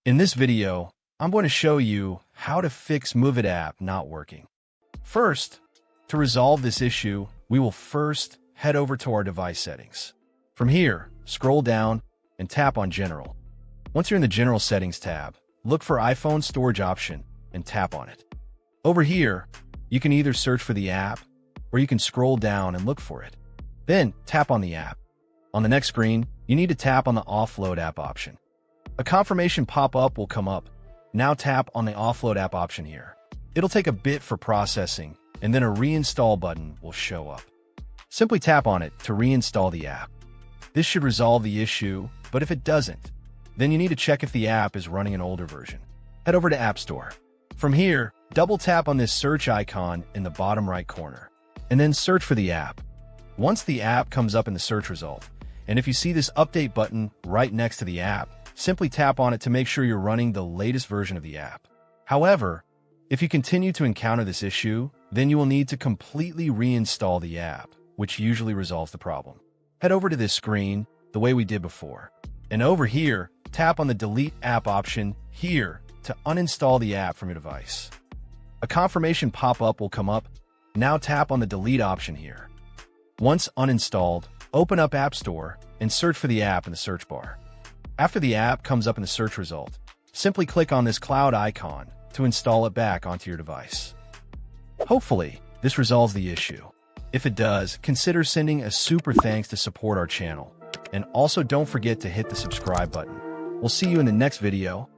In this video, I'm going to show you how to fix Moovit app not working. First, to resolve this issue, we will first head over to our device settings. From here, scroll down and tap on General. Once you're in the General Settings tab, look for iPhone Storage option and tap on it. Over here, you can either search for the app or you can scroll down and look for it. Then tap on the app. On the next screen, you need to tap on the Offload app option. A confirmation pop-up will come up. Now tap on the Offload app option here. It'll take a bit for processing, and then a reinstall button will show up. Simply tap on it to reinstall the app. This should resolve the issue, but if it doesn't, then you need to check if the app is running an older version. Head over to App Store. From here, double tap on this search icon in the bottom right corner, and then search for the app. Once the app comes up in the search result, and if you see this update button right next to the app, simply tap on it to make sure you're running the latest version of the app. However, if you continue to encounter this issue, then you will need to completely reinstall the app, which usually resolves the problem. Head over to this screen the way we did before, and over here, tap on the Delete App option here to uninstall the app from your device. A confirmation pop-up will come up. Now tap on the Delete option here. Once uninstalled, open up App Store and search for the app in the search bar. After the app comes up in the search result, simply click on this cloud icon to install it back onto your device. Hopefully, this resolves the issue. If it does, consider sending a super thanks to support our channel. And also don't forget to hit the subscribe button. We'll see you in the next video.